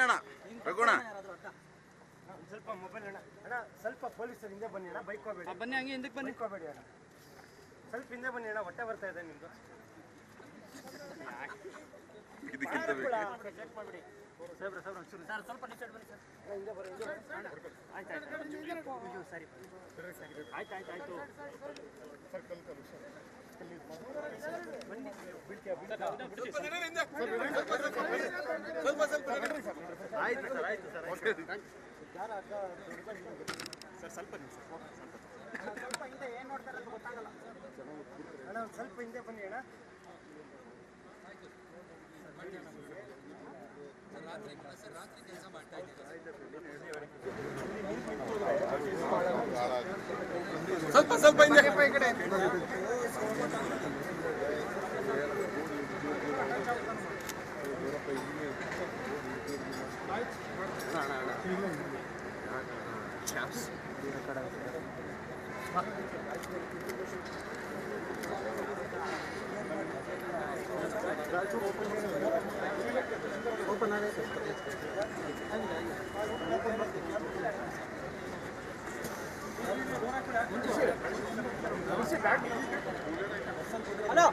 ಅಣ್ಣ ರಘುಣ ಸ್ವಲ್ಪ ಮೊಬೈಲ್ ಅಣ್ಣ ಅಣ್ಣ ಸ್ವಲ್ಪ ಪೊಲೀಸರು ಹಿಂದೆ ಬನ್ನಿ ಅಣ್ಣ ಬೈಕ್ ಹೋಗಬೇಡಿ ಬನ್ನಿ ಹಂಗೆ ಹಿಂದಕ್ಕೆ ಬನ್ನಿ ಹೋಗಬೇಡಿ ಅಣ್ಣ ಸ್ವಲ್ಪ ಹಿಂದೆ ಬನ್ನಿ ಅಣ್ಣ ಹೊಟ್ಟೆ ಬರ್ತಾ ಇದೆ ನಿಮ್ದು ಇದಕ್ಕಿಂತ ಚೆಕ್ ಮಾಡಿಬಿಡಿ ಸಾಹೇಬ್ರೆ ಒಂಚೂರು ಸರ್ ಸ್ವಲ್ಪ ನಿಮಿಷ ಬನ್ನಿ ಸರ್ ಹಿಂದೆ ಬರೋ ಆಯ್ತು ಸರಿ ಆಯ್ತು ಬನ್ನಿ ಆಯ್ತು ಸರ್ ಸರ್ ಸ್ವಲ್ಪ ಹಿಂದೆ ಏನು ನೋಡ್ತಾರೆ ಅಂತ ಗೊತ್ತಾಗಲ್ಲ ಅಣ್ಣ ಸ್ವಲ್ಪ ಹಿಂದೆ ಬನ್ನಿ ಅಣ್ಣ ರಾತ್ರಿ ಕೆಲಸ ಮಾಡ್ತಾ ಸ್ವಲ್ಪ ಹಿಂದೆ ಈ ಕಡೆ ಓಪನ್ ಆಗಿದೆ ಹಲೋ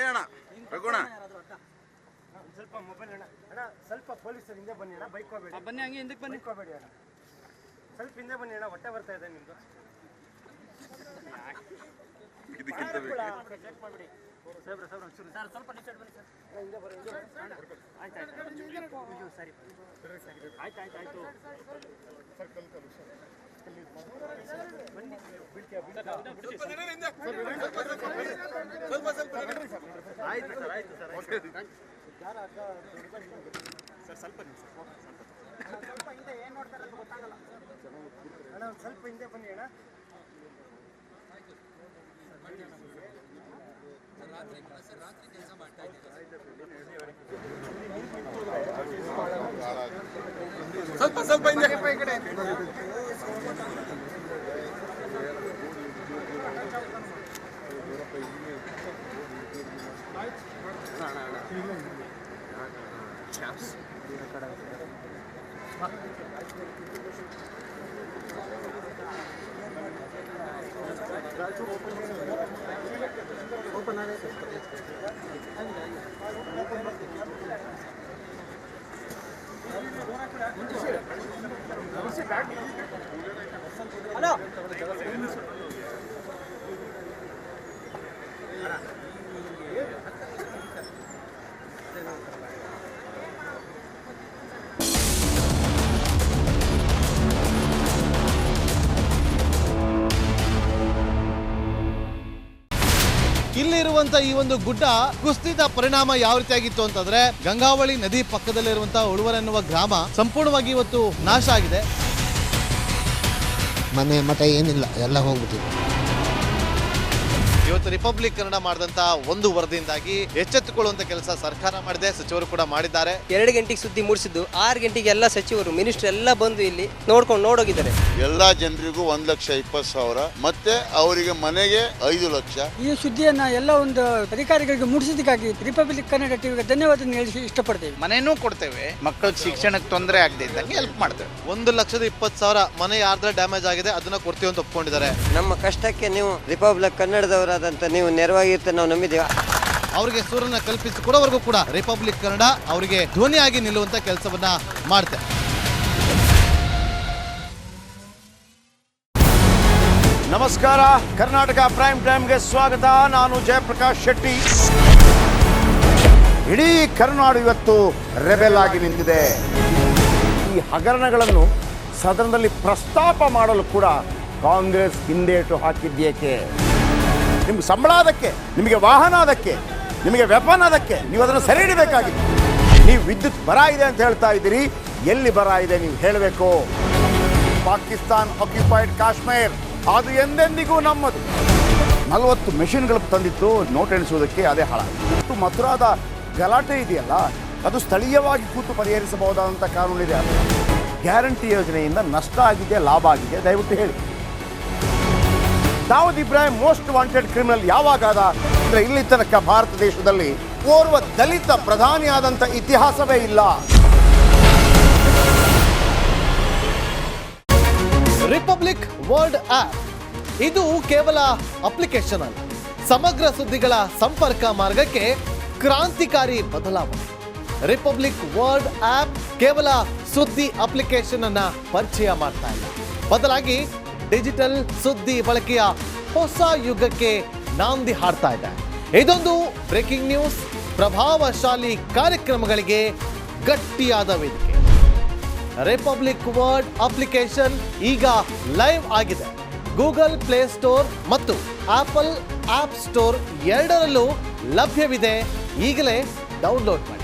ಅಣ್ಣ ರಘುಣ ಸ್ವಲ್ಪ ಮೊಬೈಲ್ ಅಣ್ಣ ಸ್ವಲ್ಪ ಪೊಲೀಸರು ಹಿಂದೆ ಬನ್ನಿ ಅಣ್ಣ ಬೈಕ್ ಹೋಗಬೇಡಿ ಬನ್ನಿ ಹಂಗೆ ಹಿಂದಕ್ಕೆ ಬನ್ನಿ ಹೋಗಬೇಡಿ ಅಣ್ಣ ಸ್ವಲ್ಪ ಹಿಂದೆ ಬನ್ನಿ ಅಣ್ಣ ಹೊಟ್ಟೆ ಬರ್ತಾ ಇದೆ ನಿಮ್ದು ಇದಕ್ಕಿಂತ ಚೆಕ್ ಮಾಡಿಬಿಡಿ ಸಾಹೇಬ್ರೆ ಒಂಚೂರು ಸರ್ ಸ್ವಲ್ಪ ನಿಮಿಷ ಬನ್ನಿ ಸರ್ ಹಿಂದೆ ಬರೋ ಆಯ್ತು ಸರಿ ಆಯ್ತು ಬನ್ನಿ ಆಯ್ತು ಸರ್ ಸ್ವಲ್ಪ ನಿಮಿಷ ಸ್ವಲ್ಪ ಹಿಂದೆ ಏನು ನೋಡ್ತಾರೆ ಅಂತ ಗೊತ್ತಾಗಲ್ಲ ಅಣ್ಣ ಸ್ವಲ್ಪ ಹಿಂದೆ ಬನ್ನಿ ಅಣ್ಣ ರಾತ್ರಿ ಕೆಲಸ ಮಾಡ್ತಾ ಸ್ವಲ್ಪ ಹಿಂದೆ ಈ ಕಡೆ ಓಪನ್ ಆಗಿದೆ ಹಲೋ ಇಲ್ಲಿರುವಂತ ಈ ಒಂದು ಗುಡ್ಡ ಕುಸಿದ ಪರಿಣಾಮ ಯಾವ ರೀತಿಯಾಗಿತ್ತು ಅಂತಂದ್ರೆ ಗಂಗಾವಳಿ ನದಿ ಪಕ್ಕದಲ್ಲಿರುವಂತಹ ಉಳುವರ್ ಎನ್ನುವ ಗ್ರಾಮ ಸಂಪೂರ್ಣವಾಗಿ ಇವತ್ತು ನಾಶ ಆಗಿದೆ. ಮನೆ ಮಠ ಏನಿಲ್ಲ, ಎಲ್ಲ ಹೋಗ್ಬಿಟ್ಟಿದೆ. ಇವತ್ತು ರಿಪಬ್ಲಿಕ್ ಕನ್ನಡ ಮಾಡಿದಂತ ಒಂದು ವರದಿಯಿಂದಾಗಿ ಎಚ್ಚೆತ್ತುಕೊಳ್ಳುವಂತ ಕೆಲಸ ಸರ್ಕಾರ ಮಾಡಿದೆ, ಸಚಿವರು ಕೂಡ ಮಾಡಿದ್ದಾರೆ. 2 ಗಂಟೆಗೆ ಸುದ್ದಿ ಮೂಡಿಸಿದ್ದು 6 ಗಂಟೆಗೆ ಎಲ್ಲ ಸಚಿವರು ಮಿನಿಸ್ಟರ್ ಎಲ್ಲ ಬಂದು ಇಲ್ಲಿ ನೋಡೋಗಿದ್ದಾರೆ. ಎಲ್ಲಾ ಜನರಿಗೂ 1,20,000 ಮತ್ತೆ ಅವರಿಗೆ ಮನೆಗೆ 5 ಲಕ್ಷ. ಈ ಸುದ್ದಿಯನ್ನ ಎಲ್ಲ ಒಂದು ಅಧಿಕಾರಿಗಳಿಗೆ ಮೂಡಿಸಿದ್ದಕ್ಕಾಗಿ ರಿಪಬ್ಲಿಕ್ ಕನ್ನಡ ಟಿವಿಗೆ ಧನ್ಯವಾದ ಹೇಳಿ ಇಷ್ಟಪಡ್ತೇವೆ. ಮನೆನೂ ಕೊಡ್ತೇವೆ, ಮಕ್ಕಳಿಗೆ ಶಿಕ್ಷಣಕ್ಕೆ ತೊಂದರೆ ಆಗದೆ ಇದ್ದಂಗೆ ಹೆಲ್ಪ್ ಮಾಡ್ತೇವೆ. 1,20,000 ಮನೆ ಯಾರ್ದ್ರ ಡ್ಯಾಮೇಜ್ ಆಗಿದೆ ಅದನ್ನ ಕೊಡ್ತೀವಿ ಅಂತ ಒಪ್ಕೊಂಡಿದ್ದಾರೆ. ನಮ್ಮ ಕಷ್ಟಕ್ಕೆ ನೀವು ರಿಪಬ್ಲಿಕ್ ಕನ್ನಡದವರಾದಂತ ನೀವು ನೆರವಾಗಿರ್ತ ನಾವು ನಂಬಿದ್ದೇವೆ. ಅವರಿಗೆ ಸೂರನ್ನ ಕಲ್ಪಿಸಿಕೊಡೋವರೆಗೂ ಕೂಡ ರಿಪಬ್ಲಿಕ್ ಕನ್ನಡ ಅವರಿಗೆ ಧ್ವನಿಯಾಗಿ ನಿಲ್ಲುವಂತ ಕೆಲಸವನ್ನ ಮಾಡ್ತಾರೆ. ನಮಸ್ಕಾರ, ಕರ್ನಾಟಕ ಪ್ರೈಮ್ ಟೈಮ್ಗೆ ಸ್ವಾಗತ. ನಾನು ಜಯಪ್ರಕಾಶ್ ಶೆಟ್ಟಿ. ಇಡೀ ಕರ್ನಾಡು ಇವತ್ತು ರೆಬೆಲ್ ಆಗಿ ನಿಂತಿದೆ. ಈ ಹಗರಣಗಳನ್ನು ಸದನದಲ್ಲಿ ಪ್ರಸ್ತಾಪ ಮಾಡಲು ಕೂಡ ಕಾಂಗ್ರೆಸ್ ಹಿಂದೇಟು ಹಾಕಿದ್ದೇಕೆ? ನಿಮ್ಗೆ ಸಂಬಳ ಅದಕ್ಕೆ, ನಿಮಗೆ ವಾಹನ ಅದಕ್ಕೆ, ನಿಮಗೆ ವೆಪನ್ ಅದಕ್ಕೆ, ನೀವು ಅದನ್ನು ಸೆರೆ ಹಿಡಿಬೇಕಾಗಿತ್ತು. ನೀವು ವಿದ್ಯುತ್ ಬರ ಇದೆ ಅಂತ ಹೇಳ್ತಾ ಇದ್ದೀರಿ, ಎಲ್ಲಿ ಬರ ಇದೆ ನೀವು ಹೇಳಬೇಕು. ಪಾಕಿಸ್ತಾನ್ ಆಕ್ಯುಪೈಡ್ ಕಾಶ್ಮೀರ್ ಅದು ಎಂದೆಂದಿಗೂ ನಮ್ಮದು. 40 ಮೆಷಿನ್ಗಳು ತಂದಿತ್ತು ನೋಟ್ ಎಣಿಸುವುದಕ್ಕೆ, ಅದೇ ಹಾಳಾಯಿತು. ಮಥುರಾದ ಗಲಾಟೆ ಇದೆಯಲ್ಲ, ಅದು ಸ್ಥಳೀಯವಾಗಿ ಕೂತು ಪರಿಹರಿಸಬಹುದಾದಂಥ ಕಾನೂನಿದೆ. ಗ್ಯಾರಂಟಿ ಯೋಜನೆಯಿಂದ ನಷ್ಟ ಆಗಿದೆ, ಲಾಭ ಆಗಿದೆ, ದಯವಿಟ್ಟು ಹೇಳಿ. Dawood Ibrahim most wanted criminal ಯಾವಾಗಾದ ಅಂದರೆ ಇಲ್ಲಿ ತನಕ ಭಾರತ ದೇಶದಲ್ಲಿ ಓರ್ವ ದಲಿತ ಪ್ರಧಾನಿಯಾದಂಥ ಇತಿಹಾಸವೇ ಇಲ್ಲ. ರಿಪಬ್ಲಿಕ್ ವರ್ಲ್ಡ್ ಆಪ್ ಇದು ಕೇವಲ ಅಪ್ಲಿಕೇಶನ್ ಅಲ್ಲ, ಸಮಗ್ರ ಸುದ್ದಿಗಳ ಸಂಪರ್ಕ ಮಾರ್ಗಕ್ಕೆ ಕ್ರಾಂತಿಕಾರಿ ಬದಲಾವಣೆ. ರಿಪಬ್ಲಿಕ್ ವರ್ಲ್ಡ್ ಆಪ್ ಕೇವಲ ಸುದ್ದಿ ಅಪ್ಲಿಕೇಶನ್ ಅನ್ನ ಪರಿಚಯ ಮಾಡ್ತಾ ಇಲ್ಲ, ಬದಲಾಗಿ ಡಿಜಿಟಲ್ ಸುದ್ದಿ ಬಳಕೆಯ ಹೊಸ ಯುಗಕ್ಕೆ ನಾಂದಿ ಹಾಡ್ತಾ ಇದೆ. ಇದೊಂದು ಬ್ರೇಕಿಂಗ್ ನ್ಯೂಸ್, ಪ್ರಭಾವಶಾಲಿ ಕಾರ್ಯಕ್ರಮಗಳಿಗೆ ಗಟ್ಟಿಯಾದ ವೇದಿಕೆ. ರಿಪಬ್ಲಿಕ್ ವರ್ಲ್ಡ್ ಅಪ್ಲಿಕೇಶನ್ ಈಗ ಲೈವ್ ಆಗಿದೆ. ಗೂಗಲ್ ಪ್ಲೇ ಸ್ಟೋರ್ ಮತ್ತು ಆಪಲ್ ಆಪ್ ಸ್ಟೋರ್ ಎರಡರಲ್ಲೂ ಲಭ್ಯವಿದೆ. ಈಗಲೇ ಡೌನ್ಲೋಡ್ ಮಾಡಿ.